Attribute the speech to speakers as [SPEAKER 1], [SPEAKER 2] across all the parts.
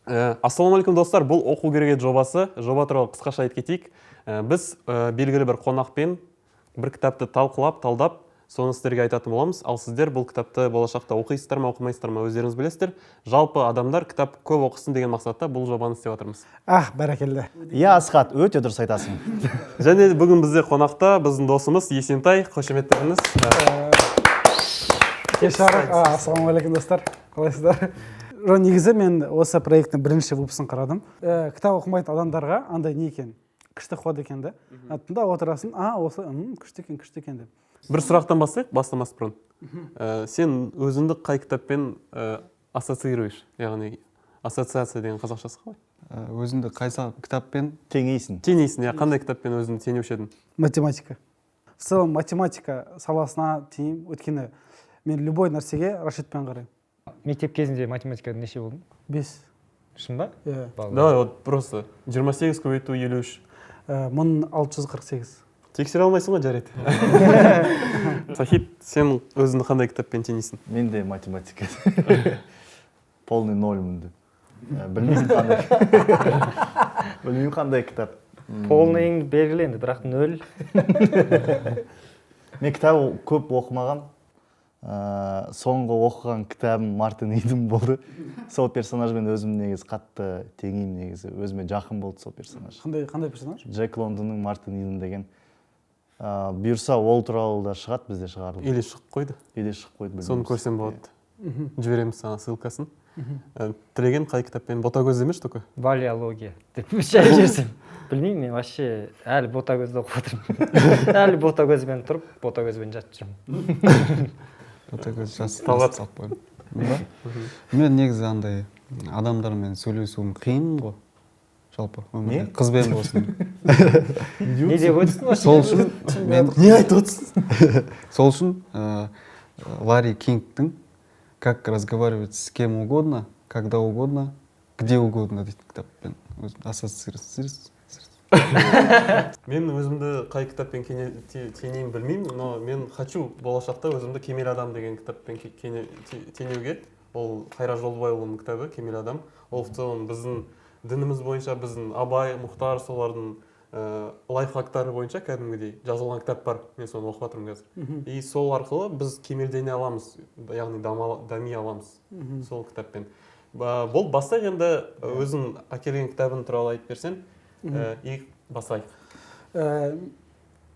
[SPEAKER 1] Ассалаумағалейкум достар, бұл оқу керек жобасы. Жоба туралы қысқаша айтып кетейік. Біз белгілі бір қонақпен бір кітапты талқылап, талдап, соны сіздерге айтатын боламыз. Ал сіздер бұл кітапты болашақта оқисыздар ма, оқымайсыздар ма, өздеріңіз білесіздер. Жалпы адамдар кітап көп оқысын деген мақсатта бұл жобаны істеп жатырмыз.
[SPEAKER 2] Бәрекелді.
[SPEAKER 3] Иә, Асхат, өте дұрыс айтасың.
[SPEAKER 1] Және бүгін бізде қонақта біздің досымыз Есентай, қошеметтеріңіз.
[SPEAKER 2] Ассалаумағалейкум достар, қалайсыздар? Негізі мен осы проекттің бірінші выпусын қарадым. Кітап оқымайтын адамдарға андай не екен, күшті ход екен да. Тыңдап отырасың, осы күшті екен деп.
[SPEAKER 1] Бір сұрақтан бастайық, бастамас бұрын. Сен өзіңді қай кітаппен ассоциируешь? Яғни ассоциация деген қазақшасы қалай?
[SPEAKER 4] Өзіңді қайсы кітаппен
[SPEAKER 3] Теңейсің.
[SPEAKER 1] Теңейсің, қандай кітаппен өзіңді теңеуші едің?
[SPEAKER 2] Математика. В целом математика саласына теңеймін, өйткені мен любой нәрсеге расчетпен қараймын.
[SPEAKER 5] Мектеп кезінде математикада неше болдың?
[SPEAKER 2] 5.
[SPEAKER 5] Шын ба?
[SPEAKER 2] Иә.
[SPEAKER 1] Давай, вот просто 28 көбейту 53.
[SPEAKER 2] 1648.
[SPEAKER 1] Тексере алмайсың ғой, жарайды. Сахид, сен өзіңді қандай кітаппен теңейсің?
[SPEAKER 3] Мен де математика. Полный нольмін деп. Білмеймін қандай кітап.
[SPEAKER 5] Полныйың белгіленді, бірақ 0.
[SPEAKER 3] Мен кітап көп оқымаған. Соңғы оқыған кітабым Мартин Иден болды. Сол персонажбен өзім негізі қатты теңеймін негізі. Өзіме жақын болды сол персонаж.
[SPEAKER 2] Қандай персонаж?
[SPEAKER 3] Джек Лондонның Мартин Иден деген. Бұйырса ол туралы да шығады, бізде шығарылды.
[SPEAKER 1] Или шығып қойды.
[SPEAKER 3] Или шығып қойды.
[SPEAKER 1] Соны көрсем болады. Жібереміз саған ссылкасын. Тілеген қай кітаппен? Ботагөз емес только?
[SPEAKER 5] Валиология деп шай жерсің. Білмеймін, мен вообще әлі ботагөзді оқып отырмын. Әлі ботагөзбен тұрып, ботагөзбен жатып жүрмін.
[SPEAKER 4] Ботагөз жасып қойдым. Мен негізі андай адамдармен сөйлесуім қиын ғой. Жалпы өмірде қызбен болсын.
[SPEAKER 5] Не деп отырсың?
[SPEAKER 4] Сол үшін мен
[SPEAKER 1] Не айтып отырсың?
[SPEAKER 4] Сол үшін Ларри Кингтің «Как разговаривать с кем угодно, когда угодно, где угодно» дейді кітаппен ассоциируется.
[SPEAKER 1] Мен өзімді қай кітаппен теңеймін білмеймін, но мен хочу болашақта өзімді «Кемел адам» деген кітаппен теңеуге. Ол Қайрат Жолдыбайұлының кітабы «Кемел адам». Ол в целом біздің дініміз бойынша, біздің Абай, Мұхтар, солардың лайфхактары бойынша кәдімгідей жазылған кітап бар. Мен соны оқып жатырмын қазір. И сол арқылы біз кемелдене аламыз, яғни дами аламыз сол кітаппен. Бұл бастайық енді өзің әкелген кітабын туралы айтып берсең, и бастайық.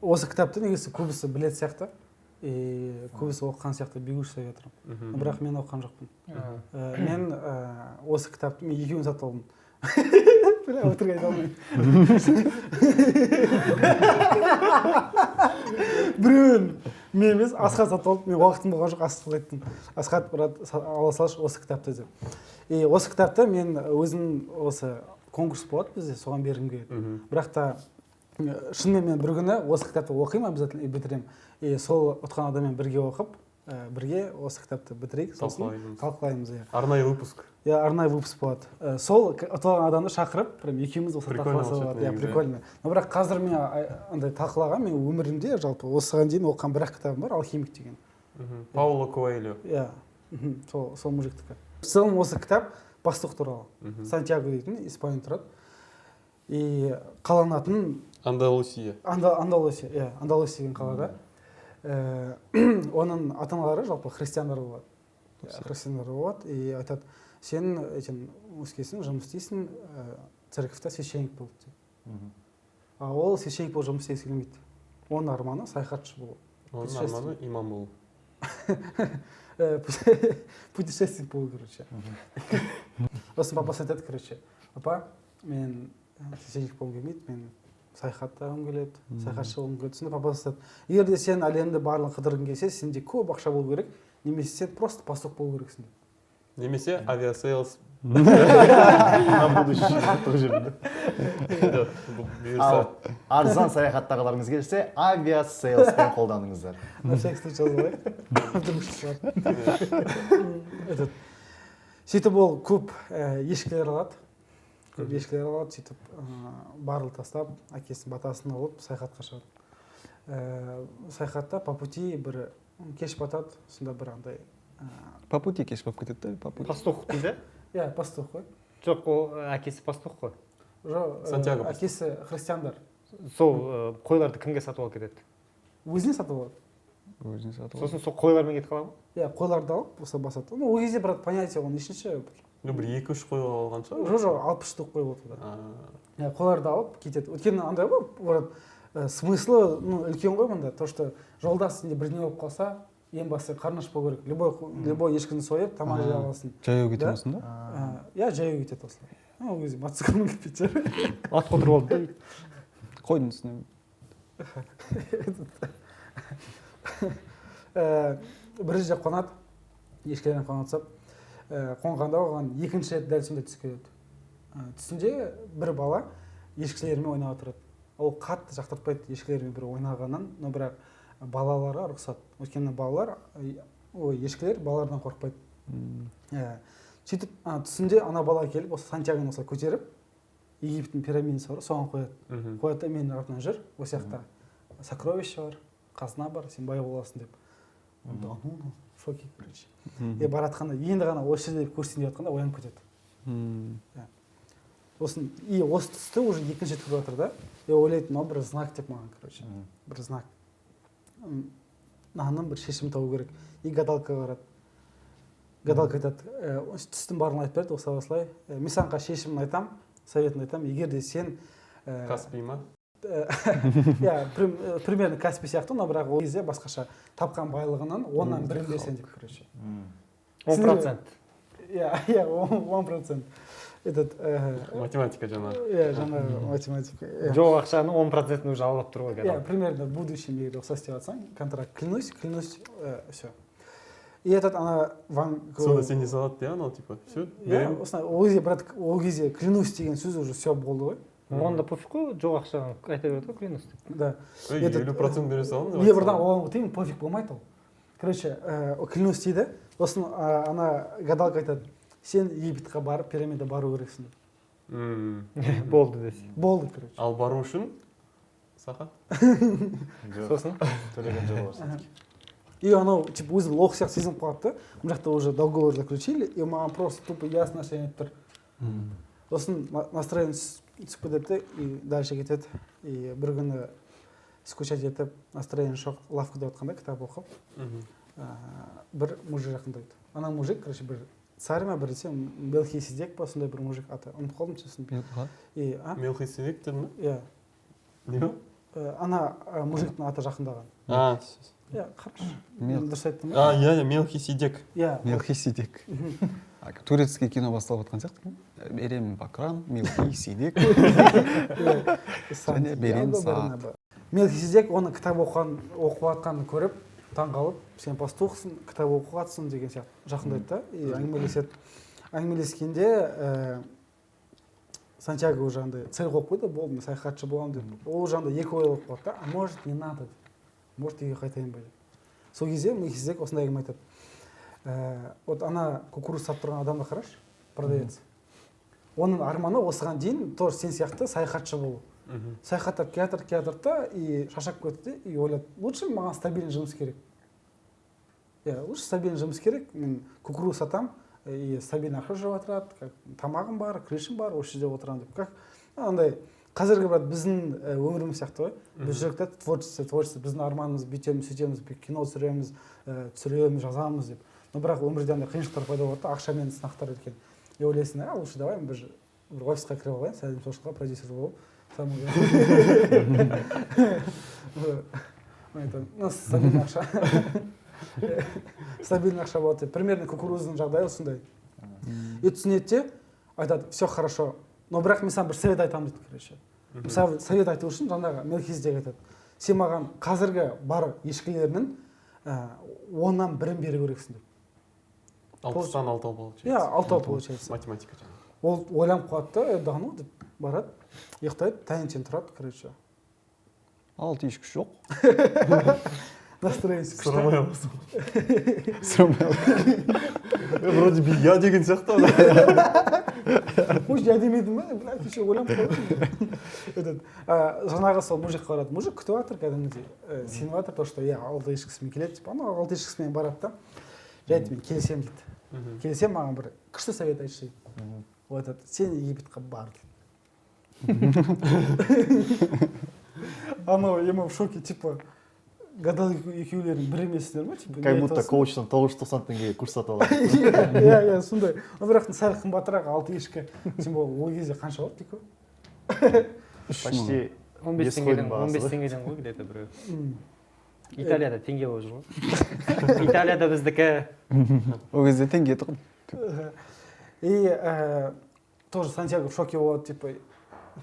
[SPEAKER 2] Осы кітапты негізі көбісі білет сияқты, көбісі оқыған сияқты бегуші сөйлеп отырмын. Бірақ мен оқыған жоқпын. Мен осы кітапты мен екеуін сатып алдым. Өтірік айта алмаймын. Біреуін мен емес, Асхат сатып алдым. Мен уақытым болған жоқ, Асхатқа айттым. Асхат, брат, ала салшы осы кітапты деп. Осы кітапты мен өзім осы конкурс болады бізде, соған бергім келеді. Бірақ та шынымен мен бір күні осы кітапты оқимын, обязательно бітіремін. Сол ұтқан адаммен бірге оқып, бірге осы кітапты бітірейік, сосын талқылаймыз.
[SPEAKER 1] Арнайы выпуск.
[SPEAKER 2] Арнайы выпуск болады. Сол ұтылған адамды шақырып, прям екеуміз осы талқыласа болады. Прикольно. Но бірақ қазір мен андай талқылаған, мен өмірімде жалпы осыған дейін оқыған бір-ақ кітабым бар, «Алхимик» деген.
[SPEAKER 1] Пауло Коэльо.
[SPEAKER 2] Иә. Сол мужиктікі. В целом осы кітап пастух туралы. Сантьяго дейтін, Испания тұрады. И қаланатын
[SPEAKER 1] Андалусия.
[SPEAKER 2] Андалусия деген қалада. Оның ата-аналары жалпы христиандар болады. И айтады, сен өскесің, жұмыс істейсің, церковьта священник болды дейді. Ол священник болып жұмыс істегісі келмейді. Оның арманы саяхатшы болу.
[SPEAKER 1] Оның арманы имам болу.
[SPEAKER 2] Путешественник болу, короче. Осы папасы айтады, короче, папа, мен священник болғым келмейді, мен саяхаттағым келеді, саяхатшы болғым келеді. Сонда папасы айтады, егер де сен әлемді барлығын қыдырғың келсе, сенде көп ақша болу керек, немесе сен просто пастух болу керексің дейді.
[SPEAKER 1] Немесе авиасейлс.
[SPEAKER 3] На будущее. Арзан саяхаттағыларыңыз келсе, авиасейлспен қолданыңыздар.
[SPEAKER 2] На всякий случай жазылайық. Сөйтіп ол көп ешкілер алады. Сөйтіп барлы тастап, әкесінің батасын алып, саяхатқа шығады. Саяхатта по пути бір кеш батады, сонда бір андай...
[SPEAKER 4] По пути кеш болып кетеді,
[SPEAKER 5] пастух дейді?
[SPEAKER 2] Иә, пастух қой.
[SPEAKER 5] жоқ ол әкесі пастух қой.
[SPEAKER 2] жоқ
[SPEAKER 1] Сантьяго
[SPEAKER 2] әкесі христиандар.
[SPEAKER 5] Сол қойларды кімге сатып алып кетеді?
[SPEAKER 2] Өзіне сатып алады.
[SPEAKER 4] өзіне сатып алады.
[SPEAKER 5] Сосын сол қойлармен кетіп қалады ма?
[SPEAKER 2] Иә, қойларды алып осы басады. Ну ол кезде брат понятие оның нешінші
[SPEAKER 1] бір 2-3 қой алған шығар.
[SPEAKER 2] жоқ 60 штук қой болды да. Иә, қойларды алып кетеді. Өйткені андай ғой брат, смыслы ну үлкен ғой мұнда. То что жолдас сенде бірдеңе болып қалса, ең бастысы қарны аш болу керек. Любой ешкіні сойып тамақ жей аласың.
[SPEAKER 4] Жаяу
[SPEAKER 2] Да?
[SPEAKER 4] кетемісің да?
[SPEAKER 2] Иә, жаяу кетеді осылай. Ол кезде мотоциклмен кетпейді шығар.
[SPEAKER 5] Ат қотыр болды да.
[SPEAKER 4] Қойдың үстіне.
[SPEAKER 2] Бір жерде қонады, ешкілерін қонатсап, қонғанда оған екінші рет дәл сондай түс келеді. Түсінде бір бала ешкілермен ойнап отырады. Ол қатты жақтыртпайды ешкілермен бір ойнағанын, но бірақ балаларға рұқсат. Өйткені балалар, ешкілер балалардан қорықпайды. Сөйтіп түсінде ана бала келіп, осы Сантьягоны осылай көтеріп, Египеттің пирамидасы бар, соған қояды. Қояды да менің артынан жүр, осы жақта сокровище бар, қазына бар, сен бай боласың деп. Онда шоке, короче. Баратқанда енді ғана осы жерде көрсетейін деп жатқанда оянып кетеді. Осы түсті уже екінші рет көріп жатыр да. Ойлайды, мынау бір знак деп маған, короче. Бір знак. Мынаның бір шешім табу керек. И гадалкаға барады. Гадалка айтады, түстің барлығын айтып берді, осылай. Мен саған шешімін айтам, советін айтам. Егер де сен
[SPEAKER 1] Каспий ма?
[SPEAKER 2] Иә, примерно Каспий сияқты, но бірақ ол кезде басқаша тапқан байлығынан 10-нан 1-ін берсең деп, короче.
[SPEAKER 5] 10%.
[SPEAKER 2] Иә, 10%.
[SPEAKER 1] Математика жаңағы.
[SPEAKER 2] Иә, жаңағы математика.
[SPEAKER 5] Жоқ ақшаны 10%-ін уже алып тұр ғой.
[SPEAKER 2] Иә, примерно в будущем егер ұқсас істеп жатсаң, контракт клянусь, все. И ана вам...
[SPEAKER 1] Соны сен не салады де, анау типа, все, беремін.
[SPEAKER 2] Ол кезде, брат, ол кезде клянусь деген сөз уже все болды ғой.
[SPEAKER 5] Онда пофиг қой, жоқ ақшаны айта береді ғой, клянусь деп.
[SPEAKER 2] Да.
[SPEAKER 1] 50% бере саламын.
[SPEAKER 2] Не, братан, оған өтейін, пофиг болмайды ол. Короче, клянусь дейді, сосын ана гадалка айтады, сен Египетке барып, пирамида бару керексің деп.
[SPEAKER 5] Болды десе.
[SPEAKER 2] Болды, короче.
[SPEAKER 1] Ал бару үшін сақа?
[SPEAKER 5] Сосын?
[SPEAKER 3] Төлеген жоқ бар.
[SPEAKER 2] И анау, типа, өзі лох сияқты сезініп қалады да. Мына жақта уже договор заключили, и маған просто тупо ясно нәрсе айтып тұр. Сосын настроение түсіп кетеді и дальше кетеді. И бір күні скучать етіп, настроение жоқ, лавкада отқанда кітап оқып, бір мужик жақындайды. Ана мужик, короче, бір царь ма, бір десе, Мелхиседек па, сондай бір мужик аты. Ұмытып қалдым честно.
[SPEAKER 1] Мелхиседек дедің ме?
[SPEAKER 2] Иә.
[SPEAKER 1] Не?
[SPEAKER 2] Ана мужиктің аты жақындаған. Иә, хорошо. Дұрыс айттым ба?
[SPEAKER 1] Иә, Мелхиседек.
[SPEAKER 2] Иә.
[SPEAKER 4] Мелхиседек. Турецкий кино басталып жатқан сияқты. Берем Бакран, Мелхиседек. Және берем Саат.
[SPEAKER 2] Мелхиседек оның кітап оқып жатқанын көріп, таңғалып, сен пастухсың, кітап оқуға қатысың деген сияқты жақындайды да, и әңгімелеседі. Әңгімелескенде Сантьяго уже андай цель қойып қойды, болды, мен саяхатшы боламын деп. Ол уже андай екі ой болып қалды да, а может не надо деп. Может үйге қайтайын ба деп. Сол кезде Мелхиседек осындай әңгіме айтады. Вот ана кукуруз сатып тұрған адамды қарашы, продавец. Оның арманы осыған дейін тоже сен сияқты саяхатшы болу. Саяхаттап келатыр да и шаршап кетті и ойлады, лучше маған стабильный жұмыс керек. Иә, лучше стабильный жұмыс керек. Мен кукуруз сатам, и стабильный ақша жүріп отырады, тамағым бар, крышым бар, осы жерде отырамын деп. Как андай қазіргі брат біздің өміріміз сияқты ғой. Біз жүректе творчество, біздің арманымыз, бүйтеміз, сөйтеміз, кино түсіреміз, жазамыз деп. Но бірақ өмірде андай қиыншылықтар пайда болады да, ақшамен сынақтар екен. И ойлайсың, лучше давай бір офисқа кіріп алайын, сәлем сошқа продюсер болып. Стабильный ақша. Стабильный ақша болады деп. Примерно кукуруздың жағдайы осындай. И түсінеді де, айтады, все хорошо. Но бірақ мен саған бір совет айтамын дейді, короче. Мысалы, совет айту үшін жаңағы Мелхиседек айтады. Сен маған қазіргі бар ешкілерінің 10-нан 1-ін беру керексің деп.
[SPEAKER 1] 60-тан 6 получается.
[SPEAKER 2] Иә, 6 получается.
[SPEAKER 1] Математика жаңағы.
[SPEAKER 2] Ол ойланып қалады да, ну деп барады, ұйықтайды, таңертең тұрады, короче.
[SPEAKER 4] 6 ешкі жоқ.
[SPEAKER 2] Настроение күшті.
[SPEAKER 1] Сұрамай аласың.
[SPEAKER 4] Сұрамай аласың.
[SPEAKER 1] Вроде би я деген сияқты.
[SPEAKER 2] Может, я демейдің ба? Блядь, еще ойланып қалдым. Жаңағы сол мужикқа барады. Мужик күтіп жатыр кәдімгідей. Сеніп жатыр, то что иә, 6 ешкісімен келеді деп. Ана 6 ешкісімен барады да. Жайды мен келісемін дейді. Келісем, маған бір күшті совет айтшы дейді. ол айтады сен египетке бар анау ема в шоке типа гадал екеулерің бір емессіңдер ма типа
[SPEAKER 3] Как будто коучтан 990 теңгеге курс сатып алады.
[SPEAKER 2] иә сондай бірақ сәл қымбатырақ 6 ешкі тем более ол кезде қанша болды дейкі
[SPEAKER 3] Почти
[SPEAKER 5] 15 теңгеден 15 теңгеден ғой где-то біреу. Италияда теңге болып жүр ғой. Италияда біздікі.
[SPEAKER 4] Ол кезде теңге тұғын.
[SPEAKER 2] И тоже Сантьяго в шоке болады типа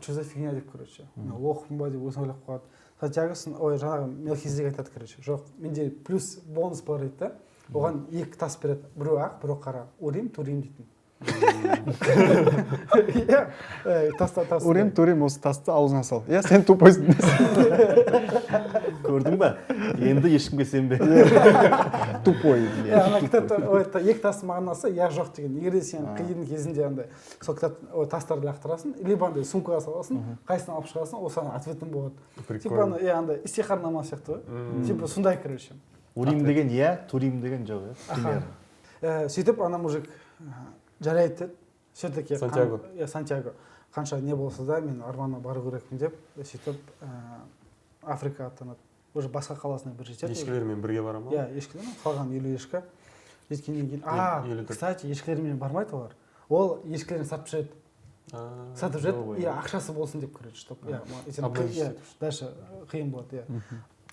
[SPEAKER 2] что за фигня деп короче лохпын ба деп өзін ойлап қалады. Сантьяго ой жаңағы Мелхизедек айтады короче жоқ менде плюс бонус бар дейді да оған 2 тас береді біреу ақ біреу қара урим турим дейтін.
[SPEAKER 4] Урем турем осы тасты аузына сал. Иә сен тупойсың.
[SPEAKER 3] Көрдің ба? Енді ешкімге сенбе.
[SPEAKER 4] Тупой.
[SPEAKER 2] Ана кітапта 2 тастың мағынасы иә жоқ деген. Егер де сен қиын кезінде андай сол кітап тастарды лақтырасың, либо андай сумкаға саласың, қайсысын алып шығасың, ол саған ответің болады. Типа андай истихарнама сияқты ғой. Типа сондай короче.
[SPEAKER 3] Урим деген иә, турим деген жоқ иә. Пример.
[SPEAKER 2] Сөйтіп ана мужик жарайды деді. Все-таки
[SPEAKER 1] Сантьяго.
[SPEAKER 2] Сантьяго. Қанша не болса да мен арманына бару керекпін деп сөйтіп Африка аттанады. Уже басқа қаласына бір жетеді.
[SPEAKER 1] Ешкілермен бірге бара ма?
[SPEAKER 2] Иә, ешкілермен қалған 50 ешкі. Жеткеннен кейін, кстати, ешкілермен бармайды олар. Ол ешкілерін сатып жүреді. Сатып жүреді, иә, ақшасы болсын деп көреді, чтоб. Иә, дальше қиын болады, иә.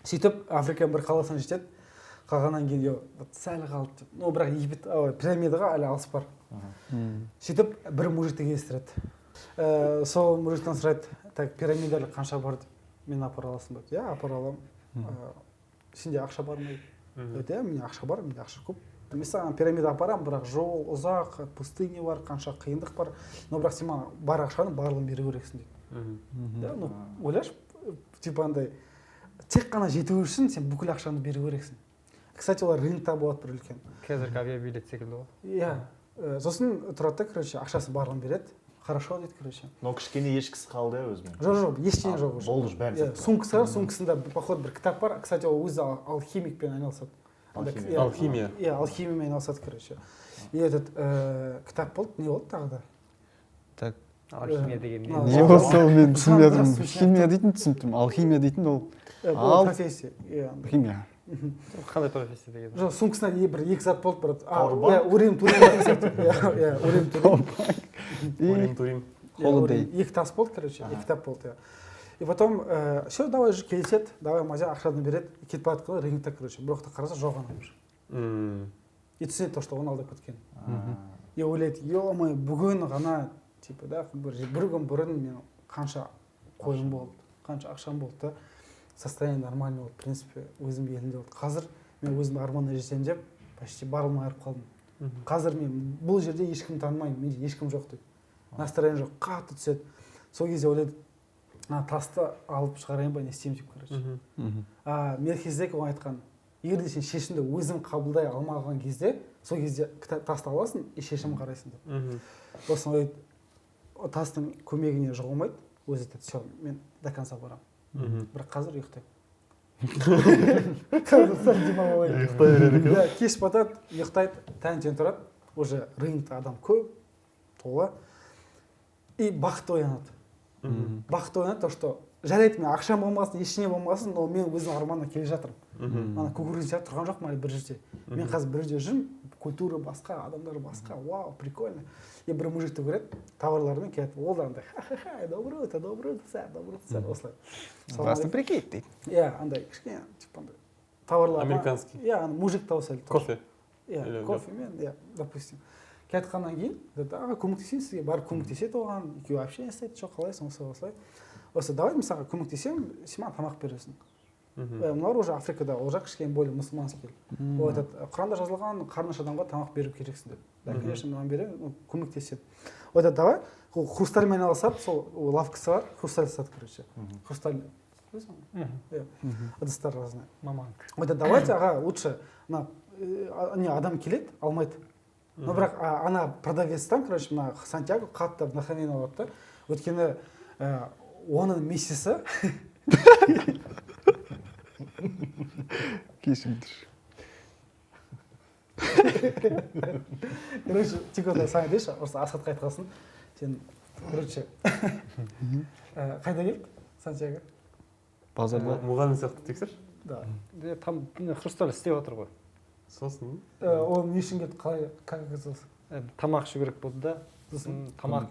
[SPEAKER 2] Сөйтіп Африканың бір қаласына жетеді. Қалғаннан кейін сәл қалды деп. Ну, бірақ Египет, пирамидаға әлі алыс бар. Сөйтіп бір мужикті кездестіреді. Сол мужиктен сұрайды, так пирамидалы қанша бар деп. Мен апара аласың ба? Иә, апара аламын. Сенде ақша бар ма? Иә, менде ақша бар, менде ақша көп. Мен саған пирамида апарамын, бірақ жол ұзақ, пустыня бар, қанша қиындық бар. Но бірақ сен маған бар ақшаның барлығын беру керексің дейді. Да, ну, ойлашы, типа андай тек қана жету үшін сен бүкіл ақшаны беру керексің. Кстати, олар рынокта болады бір үлкен.
[SPEAKER 5] Қазіргі авиабилет секілді ғой.
[SPEAKER 2] Иә. Сосын тұрады да, короче, ақшасы барлығын береді. Хорошо дейді, короче.
[SPEAKER 3] Но кішкене ешкісі қалды иә өзімен.
[SPEAKER 2] Жоқ, ештеңе жоқ.
[SPEAKER 3] Болды бәрін.
[SPEAKER 2] Сумкасы бар, сумкасында походу бір кітап бар. Кстати, ол өзі алхимикпен айналысады.
[SPEAKER 1] Алхимия.
[SPEAKER 2] Иә, алхимиямен айналысады, короче. И этот кітап болды, не болды тағы да?
[SPEAKER 4] Так.
[SPEAKER 5] Алхимия деген
[SPEAKER 4] Не болса ол мен түсінбедім. Химия дейтін түсініп алхимия дейтін ол
[SPEAKER 2] профессия.
[SPEAKER 4] химия.
[SPEAKER 5] Қандай профессия деген?
[SPEAKER 2] Жоқ, сумкасында бір 2 зат болды, брат.
[SPEAKER 3] Иә,
[SPEAKER 2] урим турим. Иә, урим турим.
[SPEAKER 1] Урим турим.
[SPEAKER 4] Holiday.
[SPEAKER 2] 2 тас болды, короче, 2 кітап болды. И потом, все, давай же келіседі, давай мазя ақшаны береді, кетіп бара жатқанда рынокта, короче, бір уақытта қараса жоқ ана. И түсінеді то, что оны алдап кеткен. И ойлайды, ё-моё, бүгін ғана, типа, да, бір күн бұрын мен қанша қойым болды, қанша ақшам болды да, состояние нормально болды, в принципе, өзім елінде болды. Қазір мен өзім арманына жетсем деп, почти барлығын айырып қалдым. Қазір мен бұл жерде ешкім танымаймын, менде ешкім жоқ дейді. Настроение жоқ, қатты түседі. Сол кезде ойлайды, тасты алып шығарайын ба, не істеймін деп, короче. Мелхизедек оған айтқан, егер де сен шешімді өзің қабылдай алмаған кезде, сол кезде тасты аласың, и шешім қарайсың деп. Сосын ойлайды, тастың көмегіне жығылмайды, өзі айтады, все, мен до конца барамын. Бірақ қазір ұйықтаймын. Қазір сәл демалмай.
[SPEAKER 3] Ұйықтай береді екен.
[SPEAKER 2] Кеш батады, ұйықтайды, таңертең тұрады, уже рынокта адам көп, толы. И бақытты оянады. Бақытты оянады, то, что жарайды мен ақшам болмасын, ештеңе болмасын, но мен өзім арманына келе жатырмын. Ана кукурузин сияқты тұрған жоқпын әлі бір жерде. Мен қазір бір жерде жүрмін, культура басқа, адамдар басқа, вау, прикольно. И бір мужикті көреді, товарлармен келеді, ол да андай, ха-ха-ха, доброе утро, сәр, осылай.
[SPEAKER 4] Басты прикид дейді.
[SPEAKER 2] Иә, андай, кішкене, типа андай, товарлар.
[SPEAKER 1] Американский.
[SPEAKER 2] Иә, мужик тауысады.
[SPEAKER 1] Кофе.
[SPEAKER 2] Иә, кофемен, иә, допустим. Кетқаннан кейін, көмектесейін сізге, барып көмектеседі оған, екеуі общение істейді, жоқ қалайсың, осылай. Осы, давай мен саған көмектесемін, сен маған тамақ бересің. Мыналар уже Африкада, ол жақ кішкене более мұсылман секілді. Ол айтады, Құранда жазылған қарныш адамға тамақ беру керексің деп. Да, конечно, маған беремін, көмектеседі. Ол айтады, давай, хрустальмен айналысады, сол лавкасы бар, хрусталь сатады, короче. Хрусталь. Ыдыстар разные.
[SPEAKER 5] Маманка.
[SPEAKER 2] Ол айтады, давайте, аға, лучше, адам келеді, алмайды. Но бірақ ана продавецтан, короче, мына Сантьяго қатты вдохновение алады да. Өйткені оның миссиясы
[SPEAKER 4] Кешіріңдер.
[SPEAKER 2] короче, тек одан саған дейші, осы Асхатқа айтқасын. сен короче қайда келдің Сантьяго?
[SPEAKER 4] базарда
[SPEAKER 1] мұғалім сияқты тексерші.
[SPEAKER 2] Да.
[SPEAKER 5] там хрусталь істеп отыр ғой.
[SPEAKER 1] Сосын
[SPEAKER 2] ол не үшін келді, қалай, как оказался?
[SPEAKER 5] Тамақ ішу керек болды да.
[SPEAKER 2] Сосын
[SPEAKER 5] Тамақ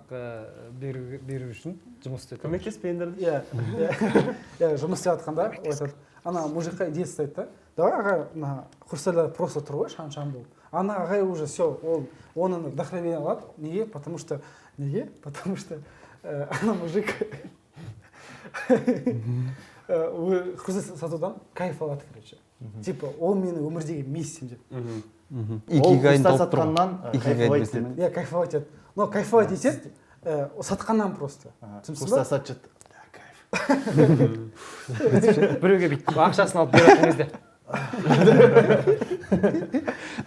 [SPEAKER 5] беру үшін жұмыс істеп.
[SPEAKER 1] көмектеспейіндер.
[SPEAKER 2] иә жұмыс істеп жатқанда ол айтады, ана мужикқа идея айтты да, давай ағай мына хрустальдар просто тұр ғой шам болып, ана ағай уже все, ол оны вдохновение алады. Неге? Потому что ана мужик хрусталь сатудан кайф алады, короче. Типа ол менің өмірдегі миссиям деп.
[SPEAKER 4] икигайын
[SPEAKER 3] хрусталь
[SPEAKER 4] тауып тұрған.
[SPEAKER 3] сатқаннан
[SPEAKER 4] Икигай
[SPEAKER 3] кайфовать
[SPEAKER 4] дейсің.
[SPEAKER 3] етеді.
[SPEAKER 2] иә кайфовать етеді. Но кайфовать етеді сатқаннан просто.
[SPEAKER 3] Хрусталь сатып жатты.
[SPEAKER 5] Біреуге бүйтіп ақшасын алып беретін кезде.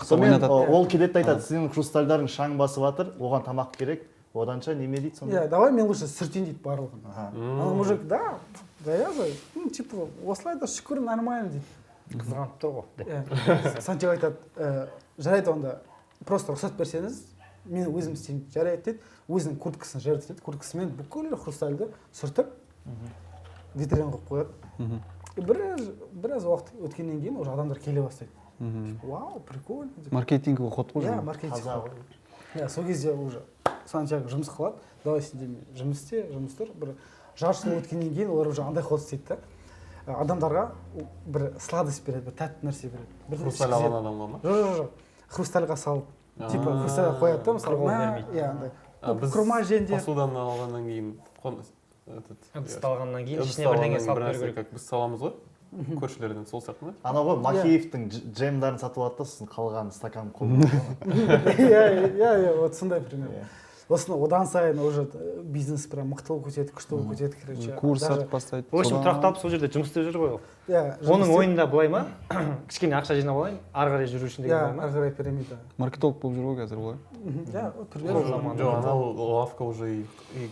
[SPEAKER 3] Сонымен ол келеді да айтады, сенің хрустальдарың шаң басып жатыр, оған тамақ керек, оданша неме дейді сонда?
[SPEAKER 2] иә давай мен лучше сүртейін дейді барлығын.
[SPEAKER 3] Аха.
[SPEAKER 2] Ана мужик, да, завязывай, ну типа осылай да шүкір нормально дейді.
[SPEAKER 5] Қызғанып тұр ғой.
[SPEAKER 2] Иә. Сантьяго айтады, жарайды онда просто рұқсат берсеңіз, мен өзім істеймін. Жарайды дейді, өзінің курткасын жарайды дейді, курткасымен бүкіл хрустальды сүртіп витрина қойып қояды. Біраз уақыт өткеннен кейін уже адамдар келе бастайды. Вау, прикольно.
[SPEAKER 4] Маркетингі ход қой.
[SPEAKER 2] Иә, маркетинг. Иә, сол кезде уже Сантьяго жұмыс қылады. Давай сен жұмыс істе, жұмыс тұр. Бір жарты жыл өткеннен кейін олар уже андай ход істейді да. Адамдарға бір сладость береді, бір тәтті нәрсе береді.
[SPEAKER 1] Хрусталь алған адамға ма?
[SPEAKER 2] Жоқ. Хрустальға салып, типа хрустальға қояды да, мысалы, иә, андай. Құрма жеңдер.
[SPEAKER 1] Посудан алғаннан кейін
[SPEAKER 5] Ыдысты алғаннан кейін ішіне бірдеңе салып беру керек.
[SPEAKER 1] Біз саламыз ғой көршілерден, сол сияқты ма?
[SPEAKER 3] Анау ғой Махеевтің джемдарын сатып алады да, сосын қалған стакан қолданады.
[SPEAKER 2] Иә, вот сондай пример. Осыны одан сайын уже бизнес прям мықты болып кетеді, күшті болып кетеді, короче.
[SPEAKER 4] Курс сатып бастайды.
[SPEAKER 5] В общем, тұрақталып сол жерде жұмыс істеп жүр ғой ол.
[SPEAKER 2] Иә.
[SPEAKER 5] Оның ойында былай ма? Кішкене ақша жинап алайын, ары қарай жүру үшін деген
[SPEAKER 2] иә,
[SPEAKER 5] былай ма?
[SPEAKER 2] ары қарай пирамида.
[SPEAKER 4] Маркетолог болып жүр ғой қазір олай.
[SPEAKER 2] Иә,
[SPEAKER 1] Жоқ, анау лавка уже и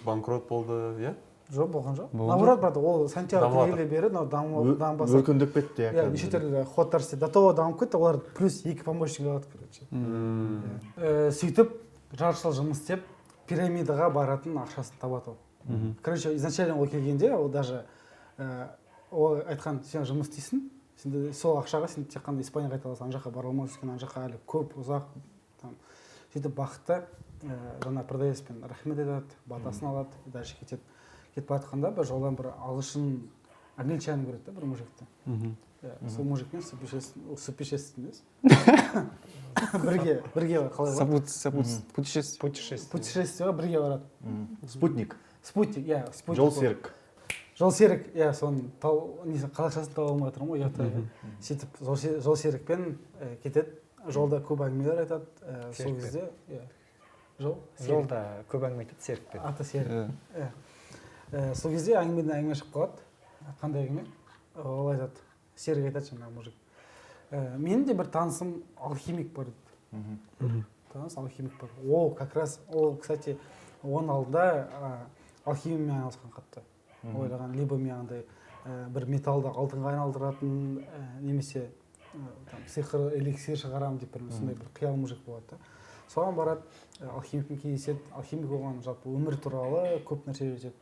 [SPEAKER 1] банкрот болды, иә?
[SPEAKER 2] жоқ, болған жоқ. Наоборот, брат, ол Сантьяго келе бері, дамбаса.
[SPEAKER 3] Өркендеп кетті,
[SPEAKER 2] иә, неше түрлі ходтар істеді. До того дамып кетті, олар плюс 2 помощник алады, короче. Сөйтіп, жарты жыл жұмыс істеп, пирамидаға баратын ақшасын табады ол. Короче, изначально ол келгенде, ол даже ол айтқан, сен жұмыс істейсің, сенде сол ақшаға сен тек қана Испанияға қайта аласың, ана жаққа бара алмайсың, өйткені ана жаққа әлі көп, ұзақ. Сөйтіп бақытты жаңа продавецпен рахмет айтады, батасын алады, дальше кетеді. Кетіп бара жатқанда бір жолдан бір ағылшын англичанин көреді да, бір мужикті. Сол мужикпен супешествие емес. Бірге қалай барады? Путешествиеға бірге барады.
[SPEAKER 3] Спутник.
[SPEAKER 2] Спутник, иә.
[SPEAKER 3] Жолсерік.
[SPEAKER 2] Жолсерік, иә, соның қазақшасын таба алмай отырмын ғой, ұяты. Сөйтіп жолсерікпен кетеді, жолда көп әңгімелер айтады. Сол кезде,
[SPEAKER 5] жолда көп әңгіме айтады, серікпен.
[SPEAKER 2] Аты серік. Сол кезде әңгіме шығып қалады. Қандай әңгіме? Ол айтады, серік айтады жаңағы мужик. Менің де бір танысым алхимик бар дейді. Таныс алхимик бар. Ол как раз, ол, кстати, оның алдында алхимиямен айналысқан қатты. Ойлаған, либо мен андай бір металлды алтынға айналдыратын, немесе сиқыр, эликсир шығарам деп бір сондай бір қиял мужик болады. Соған барады, алхимикпен кездеседі. Алхимик оған жалпы өмір туралы көп нәрсе үйретеді.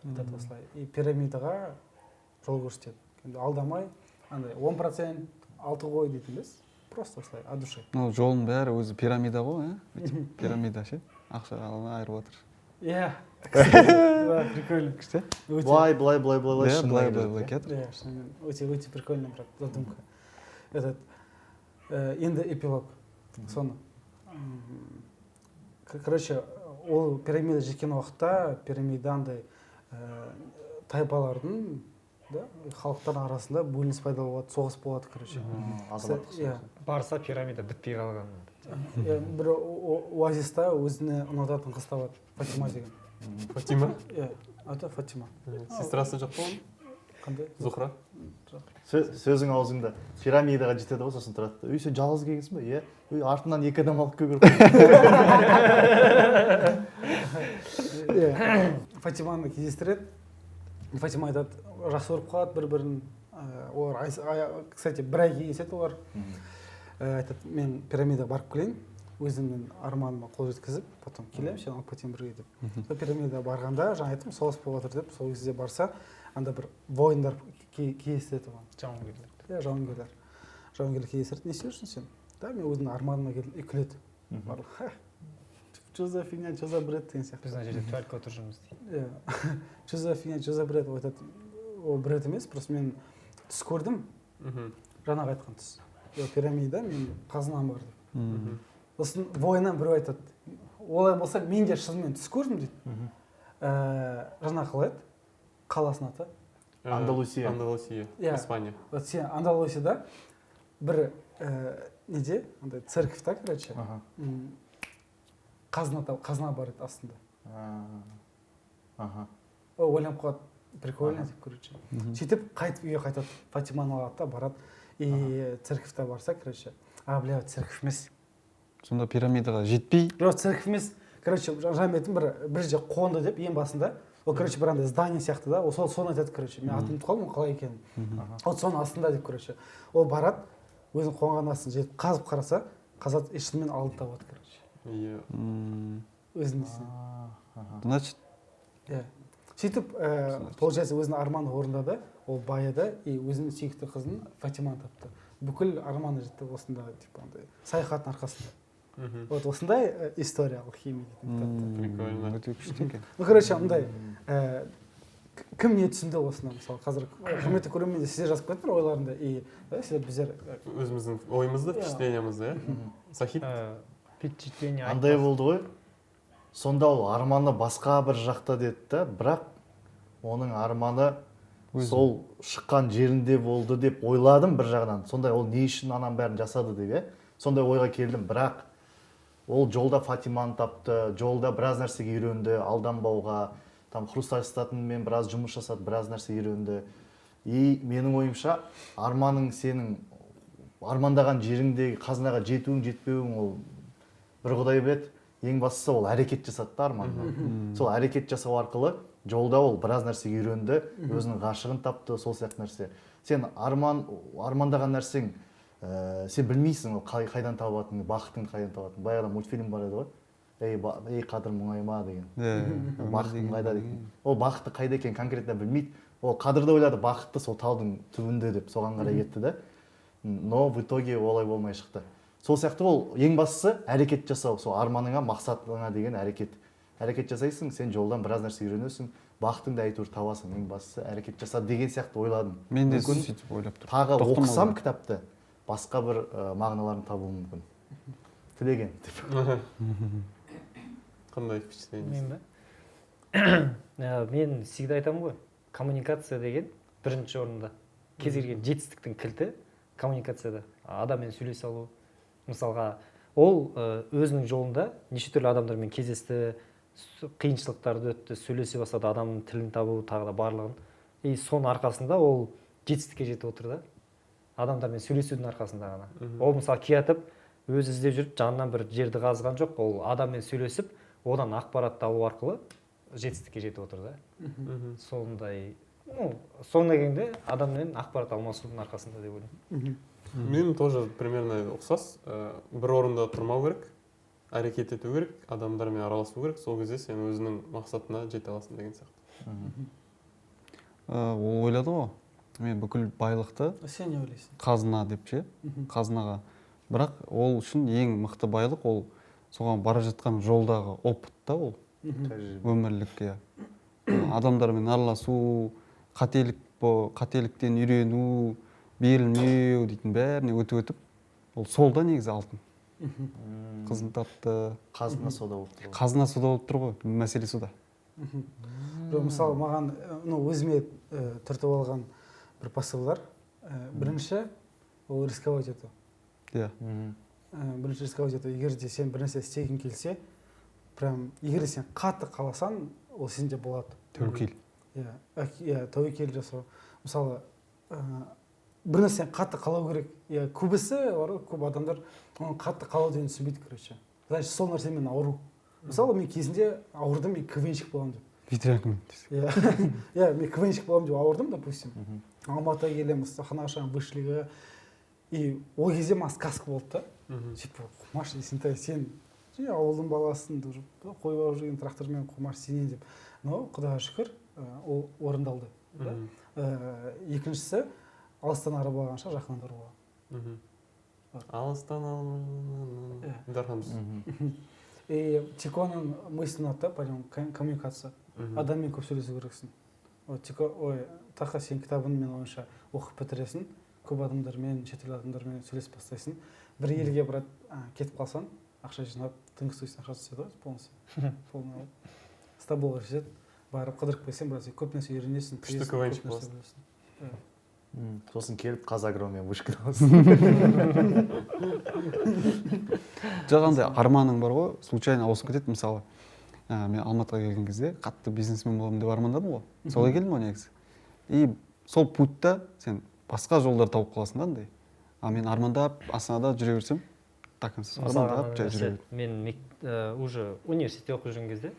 [SPEAKER 2] Айтады осылай. И пирамидаға жол көрсетеді. Алдамай, андай 10% алты қой дейтін емес. Просто осылай, от души.
[SPEAKER 4] Жолын бәрі өзі пирамида ғой, пирамида ше. Ақша айырып отыр.
[SPEAKER 2] Иә. Прикольно.
[SPEAKER 4] Күшті?
[SPEAKER 3] Былай
[SPEAKER 4] Былай кетір.
[SPEAKER 2] Иә, шынымен өте прикольно, брат, задумка. Этот енді эпилог. Соны. Короче, ол пирамида жеткен уақытта пирамидандай тайпалардың, халықтардың арасында бөлініс пайда болады, соғыс болады, короче.
[SPEAKER 5] Барса пирамида бітпей қалған.
[SPEAKER 2] Бір оазиста өзіне ұнататын қыз табады, Фатима деген.
[SPEAKER 1] Фатима?
[SPEAKER 2] Иә, аты Фатима.
[SPEAKER 1] Сестрасы жоқ па оның?
[SPEAKER 2] Қандай?
[SPEAKER 1] Зухра?
[SPEAKER 3] Сөзің аузыңда пирамидаға жетеді ғой, сосын тұрады. Үй, сен жалғыз келгенсің ба? Иә. Үй, артынан 2 адам алып келіп
[SPEAKER 2] Фатиманы кездестіреді. Фатима айтады, жақсы көріп қалады бір-бірін. Олар, кстати, бір ай кездеседі олар. Айтады, мен пирамидаға барып келейін. өзімнің арманыма қол жеткізіп потом келемін сені алып кетемін бірге деп. Сол пирамидаға барғанда жаңа айттым соғыс болып жатыр деп, сол кезде барса анда бір воиндар кездеседі оған.
[SPEAKER 5] Жауынгерлер.
[SPEAKER 2] Иә, жауынгерлер кездестірді. Не істеп жүрсің сен? Да, мен өзімнің арманыма келдім, и күледі. Барлық что за фигня, что за бред деген сияқты.
[SPEAKER 5] Біз мына жерде туалетке отырып жүрміз дейді.
[SPEAKER 2] Иә. Что за фигня, что за бред, айтады. Ол бред емес, просто мен түс көрдім. Жаңағы айтқан түс. Пирамида, мен қазынам бар деп. Сосын воиннан біреу айтады. Олай болса мен де шынымен түс көрдім дейді. Жаңа қалай еді? Қаласының аты.
[SPEAKER 3] Андалусия.
[SPEAKER 1] Андалусия,
[SPEAKER 2] Иә.
[SPEAKER 1] Испания.
[SPEAKER 2] Вот сен Андалусияда бір неде, андай церковьта, короче, қазына бар еді астында. Ойланып қалады, прикольно деп, короче. Сөйтіп қайтып үйге қайтады, Фатиманы алады да барады. И церковьта барса, короче, бля, церковь емес.
[SPEAKER 4] Сонда пирамидаға жетпей.
[SPEAKER 2] Жоқ, церковь емес. Короче, жаңа мен айттым, бір жерде қонды деп, ең басында. Ол, короче, бір андай здание сияқты да. Ол соны айтады, короче. Мен атын ұмытып қалдым, қалай екенін. Ол соның астында деп, короче. Ол барады, өзінің қонған астын жетіп қазып қараса, қазады, шынымен алдын табады, короче.
[SPEAKER 1] Иә.
[SPEAKER 2] Өзінің ісін.
[SPEAKER 4] Значит,
[SPEAKER 2] Иә. Сөйтіп, получается, өзінің арманы орындады, ол байыды, и өзінің сүйікті қызын Фатиманы тапты. Бүкіл арманы жетті осында, типа, андай саяхаттың арқасында. Вот осындай история алхимия дейтін кітапта.
[SPEAKER 1] Прикольно.
[SPEAKER 4] өте күшті екен.
[SPEAKER 2] Ну, короче, андай кім не түсінді осыны, мысалы, қазір құрметті көрермендер сіздер жазып кеттіңдер ойларында, и сіздер біздер
[SPEAKER 1] Өзіміздің ойымызды, впечатлениямызды, иә? Сахид?
[SPEAKER 5] Впечатление.
[SPEAKER 3] Андай болды ғой. Сонда ол арманы басқа бір жақта деді да, бірақ оның арманы сол шыққан жерінде болды деп ойладым бір жағынан. Сондай ол не үшін анам бәрін жасады деп, иә? Сондай ойға келдім, бірақ ол жолда Фатиманы тапты, жолда біраз нәрсеге үйренді, алданбауға, там хрустальстатынмен біраз жұмыс жасады, біраз нәрсе үйренді. И менің ойымша арманың сенің армандаған жеріңдегі қазынаға жетуің, жетпеуің ол бір Құдай біледі. Ең бастысы ол әрекет жасады да арманына. Сол әрекет жасау арқылы жолда ол біраз нәрсеге үйренді, өзінің ғашығын тапты, сол сияқты нәрсе. Сен армандаған нәрсең, сен білмейсің ол қайдан табатынын, бақытыңды қайдан табатынын. Баяғыда мультфильм бар еді ғой. Ей қадір мұңайма деген. Бақытың қайда деген. Ол бақытты қайда екенін конкретно білмейді. Ол қадырды ойлады, бақытты сол таудың түбінде деп соған қарай кетті да. Но в итоге олай болмай шықты. Сол сияқты ол ең бастысы әрекет жасау, сол арманыңа, мақсатыңа деген әрекет. Әрекет жасайсың, сен жолдан біраз нәрсе үйренесің, бақытыңды әйтеуір табасың. Ең бастысы әрекет жаса деген сияқты ойладым.
[SPEAKER 4] Мен де сөйтіп ойлап тұрмын.
[SPEAKER 3] Тағы оқысам кітапты, басқа бір мағыналарын табуым мүмкін. Тілеген деп.
[SPEAKER 1] Қандай впечатление?
[SPEAKER 5] Мен ба? Мен всегда айтамын ғой, коммуникация деген бірінші орында. Кез келген жетістіктің кілті коммуникацияда. Адаммен сөйлесе алу. Мысалға, ол өзінің жолында неше түрлі адамдармен кездесті, қиыншылықтарды өтті, сөйлесе бастады, адамның тілін табу, тағы да барлығын. И соның арқасында ол жетістікке жетіп отыр да. Адамдармен сөйлесудің арқасында ғана. Ол мысалы келатып, өзі іздеп жүріп, жанынан бір жерді қазған жоқ, ол адаммен сөйлесіп, одан ақпаратты алу арқылы жетістікке жетіп отыр да. Сондай, соңына келгенде адаммен ақпарат алмасудың арқасында деп ойлаймын.
[SPEAKER 1] Мен тоже примерно ұқсас. Бір орында тұрмау керек, әрекет ету керек, адамдармен араласу керек, сол кезде сен өзінің мақсатына жете аласың деген сияқты.
[SPEAKER 4] Ол ойлады ғой, мен бүкіл байлықты
[SPEAKER 2] Сен не ойлайсың?
[SPEAKER 4] қазына деп ше, қазынаға. Бірақ ол үшін ең мықты байлық ол соған бара жатқан жолдағы опыт та ол. Өмірлік, иә. Адамдармен араласу, қателіктен үйрену, берілмеу дейтін бәріне өтіп, ол солда негізі алтын. Қызын тапты.
[SPEAKER 3] Қазына сода болып тұр.
[SPEAKER 4] Қазына сода болып тұр ғой, мәселе сода.
[SPEAKER 2] Мысалы, маған өзіме түртіп алған бір посылдар. Бірінші, ол рисковать ету.
[SPEAKER 4] Иә.
[SPEAKER 2] Бірінші рисковать ету. Егер де сен бір нәрсе істегің келсе, прям, егер сен қатты қаласаң, ол сенде болады.
[SPEAKER 4] Тәуекел.
[SPEAKER 2] Иә, тәуекел жасау. Мысалы, бір нәрсе қатты қалау керек. Көбісі бар ғой, көп адамдар оның қатты қалау деген түсінбейді, короче. Значит, сол нәрсемен ауру. Мысалы, мен кезінде ауырдым, мен КВНщик боламын деп.
[SPEAKER 4] Ветеран.
[SPEAKER 2] Иә, мен КВНщик боламын деп ауырдым, допустим. Алматыға келемін, Астахана ашамын, вышлиға. И ол кезде маған сказка болды да. сөйтіп қумаш есентай сен ауылдың баласысың қой бағып жүрген трактормен қумаш сенен деп. Но құдайға шүкір ол орындалды. Екіншісі алыстан ары болғанша жақыннан ары болған.
[SPEAKER 1] Алыстан дархамыз.
[SPEAKER 2] Тиконың мыслін атты, пойдем, коммуникация. Адаммен көп сөйлесу керексің. Тақа сен кітабын мен ойынша оқып бітіресің, көп адамдармен, шетел адамдармен сөйлесіп бастайсың. Бір елге барады, кетіп қалсаң, ақша жинап, тыңғыс тойсын ақша түседі, полный. Стаболға жетеді, барып қыдырып келсең, біраз көп нәрсе үйренесің.
[SPEAKER 1] Күшті квенчик болсын.
[SPEAKER 3] Сосын келіп қазагромен вышканы аласың.
[SPEAKER 4] Жаңағындай арманың бар ғой, случайно ауысып кетеді. Мысалы, мен Алматыға келген кезде қатты бизнесмен боламын деп армандадым ғой. Солай келдім ғой негізі. И сол путта сен басқа жолдар тауып қаласың да андай. А мен армандап Астанада жүре берсем, так армандап жай жүре бердім.
[SPEAKER 5] Мен уже университетте оқып жүрген кезде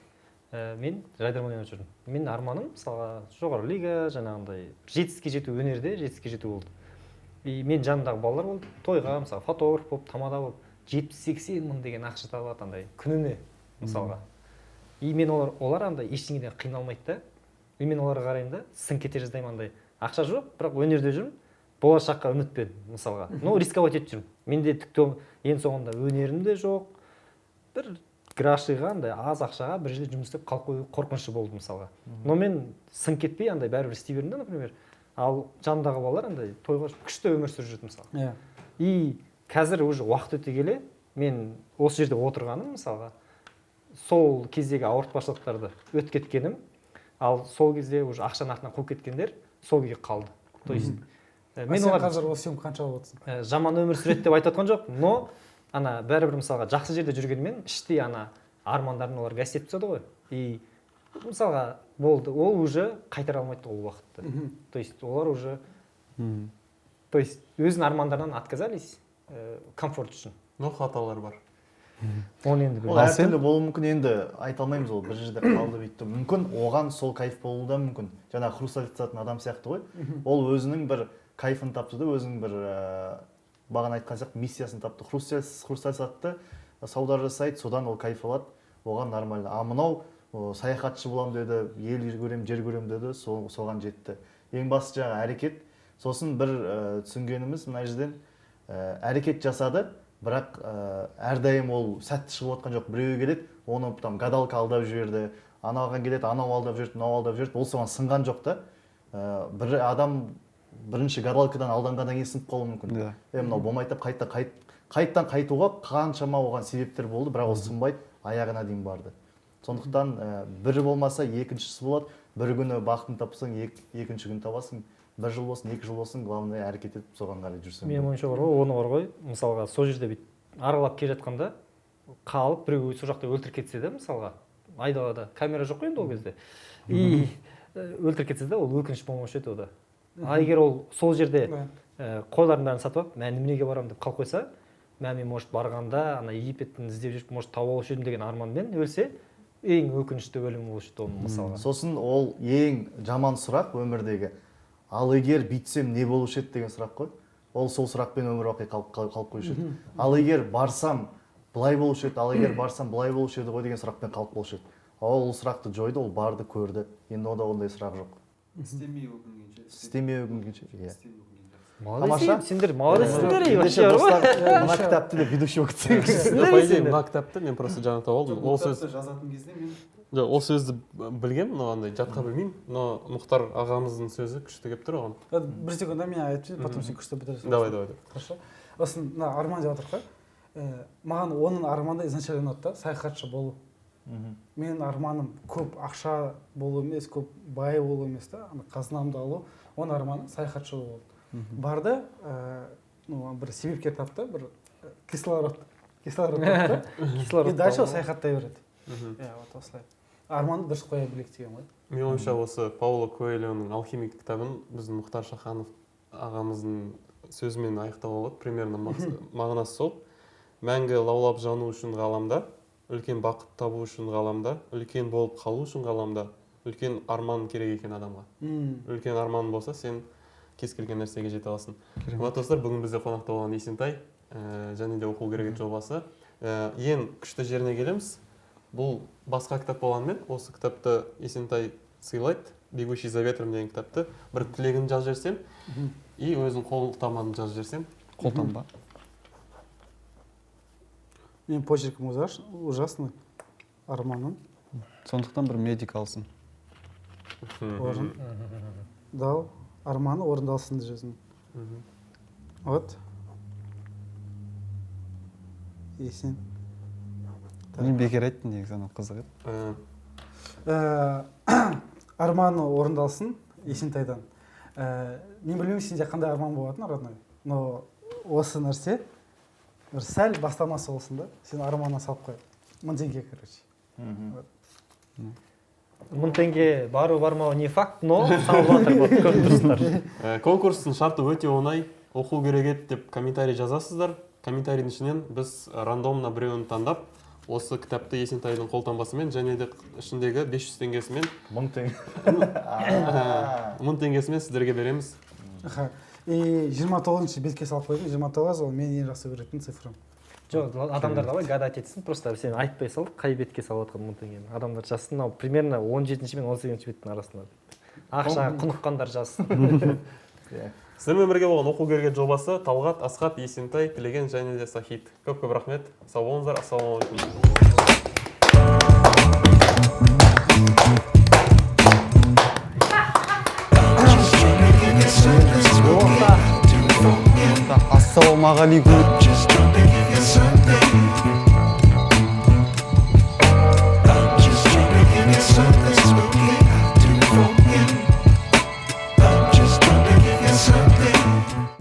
[SPEAKER 5] мен жайдарман ойнап жүрдім. Мен арманым мысалға жоғары лига, жаңағындай жетістікке жету, өнерде жетістікке жету болды. И мен жанымдағы балалар болды, тойға мысалы фотограф болып, тамада болып 70-80 мың деген ақша табады андай күніне мысалға. И мен олар андай ештеңеден қиналмайды да. И мен оларға қараймын да, сын кете жаздаймын андай. Ақша жоқ, бірақ өнерде жүрмін, болашаққа үмітпен мысалға. Но рисковать етіп жүрмін. Менде тіпті ең соңында өнерім де жоқ. Бір грашиға андай аз ақшаға бір жерде жұмыс істеп қалып қою қорқынышты болды мысалға. Но мен сын кетпей андай бәрібір істей бердім да, например. Ал жанымдағы балалар андай тойға күшті өмір сүріп жүрді мысалға. И қазір уже уақыт өте келе мен осы жерде отырғаным мысалға сол кездегі ауыртпашылықтарды өтіп кеткенім, ал сол кезде уже ақшаның артынан қуып кеткендер сол күйге қалды. То есть
[SPEAKER 2] мен олар қазір осы сен қанша алып отырсың?
[SPEAKER 5] Жаман өмір сүреді деп айтып отқан жоқ, но ана бәрібір мысалға жақсы жерде жүргенмен іштей ана армандарын олар гасить етіп тастады ғой. И мысалға болды, ол уже қайтара алмайды ол уақытты. То есть олар уже то есть өзінің армандарынан отказались комфорт үшін.
[SPEAKER 1] Но хаталар бар.
[SPEAKER 5] Оны енді
[SPEAKER 3] Ол әртүрлі болуы мүмкін, енді айта алмаймыз, ол бір жерде қалды бүйтті. Мүмкін оған сол кайф болуы да мүмкін. Жаңа хрусталь сататын адам сияқты ғой. Ол өзінің бір кайфын тапты да, өзінің бір бағана айтқан сияқты миссиясын тапты. Хрусталь сатты, сауда жасайды, содан ол кайф алады, оған нормально. А мынау саяхатшы боламын деді, ел көрем, жер көрем деді, соған жетті. Ең басты жаңа әрекет. Сосын бір түсінгеніміз мына жерден әрекет жасады, бірақ әрдайым ол сәтті шығып отқан жоқ. Біреуге келеді, оны там гадалка алдап жіберді, анаған келеді, анау алдап жүрді, мынау алдап жүрді, ол соған сынған жоқ та. Бір адам бірінші гадалкадан алданғаннан кейін сынып қалуы мүмкін. Мынау болмайды деп қайттан қайтуға қаншама оған себептер болды, бірақ ол сынбайды, аяғына дейін барды. Сондықтан бірі болмаса екіншісі болады. Бір күні бақытын тапсаң, екінші күн табасың. Бір жыл болсын, 2 жыл болсын, главное әрекет етіп соған қарай жүрсең.
[SPEAKER 5] Мен ойымша бар ғой, оны бар ғой, мысалға сол жерде бүйтіп аралап келе жатқанда қалып біреу сол жақта өлтіріп кетсе де мысалға айдалада камера жоқ қой енді ол кезде. И өлтіріп кетсе де ол өкініш болмаушы еді ода. А егер ол сол жерде қойлардың бәрін сатып алып, мен неменеге барамын деп қалып қойса, мен может барғанда ана Египеттің іздеп жүріп, может тауып алушы едім деген арманмен өлсе, ең өкінішті өлім болушы еді оның мысалға.
[SPEAKER 3] Сосын ол ең жаман сұрақ өмірдегі. Ал егер бүйтсем не болушы еді деген сұрақ қой. Ол сол сұрақпен өмір бақи қалып қойшы еді. Ал егер барсам былай болушы еді, ал егер барсам былай болушы еді ғой деген сұрақпен қалып қойшы еді. Ол сұрақты жойды, ол барды, көрді. Енді ода ондай сұрақ жоқ. Істемей өкінгенше.
[SPEAKER 5] Молодец, сендер молодецсіңдер вообще.
[SPEAKER 3] Мына кітапты деп ведущий оқытсаң.
[SPEAKER 1] По идее, мына кітапты мен просто жаңа тауып алдым.
[SPEAKER 6] Ол сөзді жазатын кезде мен
[SPEAKER 1] ол сөзді білгенмін, но андай жатқа білмеймін, но Мұхтар ағамыздың сөзі күшті келіп тұр оған.
[SPEAKER 2] Бір секунд мен айтып, потом сен күшті бітіресің.
[SPEAKER 1] Давай.
[SPEAKER 2] Хорошо. Осын мына арман деп жатырық қой. Маған оның арманы изначально ұнады да, саяхатшы болу. Менің арманым көп ақша болу емес, көп бай болу емес та, қазынамды алу. Оның арманы саяхатшы болу болды. Барды, бір себепкер тапты, бір кислород тапты. И дальше саяхаттай береді. Вот осылай. Арманды дұрыс қоя білейік деген ғой.
[SPEAKER 1] Мен ойымша осы Пауло Коэльоның алхимик кітабын біздің Мұхтар Шаханов ағамыздың сөзімен аяқтауға болады. Примерно мағынасы сол. Мәңгі лаулап жану үшін ғаламда, үлкен бақыт табу үшін ғаламда, үлкен болып қалу үшін ғаламда, үлкен арман керек екен адамға. Үлкен арман болса, сен кез келген нәрсеге жете аласың. Вот достар, бүгін бізде қонақта болған Есентай. және де оқу керек жобасы. Ең күшті жеріне келеміз. Бұл басқа кітап болғанымен, осы кітапты Есентай сыйлайды. «Бегущий за ветром» деген кітапты. Бір тілегін жазып жіберсем, и өзің қолтаңбаны жазып жіберсем.
[SPEAKER 4] Қолтаңба.
[SPEAKER 2] Мен почеркім ужасный. Арманым.
[SPEAKER 4] Сондықтан бір медик алсын.
[SPEAKER 2] Орын. Дал. Арманы орындалсын деп жаздым. Вот. Есен.
[SPEAKER 4] Мен бекер айттым негізі, анау қызық еді.
[SPEAKER 2] Арманы орындалсын Есентайдан. Мен білмеймін сенде қандай арман болатын, родной. Но осы нәрсе бір сәл бастамасы болсын да, сен арманына салып қой. 1000 теңге, короче.
[SPEAKER 5] 1000 теңге бару бармауы не факт, но салып жатыр болды, көріп тұрсыздар.
[SPEAKER 1] Конкурстың шарты өте оңай. Оқу керек еді деп комментарий жазасыздар. Комментарийдің ішінен біз рандомна біреуін таңдап, осы кітапты Есентайдың қолтаңбасымен және де ішіндегі 500 теңгесімен
[SPEAKER 3] 1000 теңге.
[SPEAKER 1] 1000 теңгесімен сіздерге береміз.
[SPEAKER 2] И 29-ші бетке салып қойдым. 29 ол мен ең жақсы көретін цифрым.
[SPEAKER 5] Жоқ, адамдар давай гадать етсін, просто сен айтпай сал, қай бетке салып отқан 1000 теңгені. Адамдар жазсын, примерно 17-ші мен 18-ші беттің арасында. Ақшаға құныққандар жазсын.
[SPEAKER 1] Сіздермен бірге болған оқу керек жобасы Талғат, Асхат, Есентай, Тілеген және де Сахит. Көп рахмет. Сау болыңыздар. Ассалаумағалейкум.
[SPEAKER 4] Ассалаумағалейкум.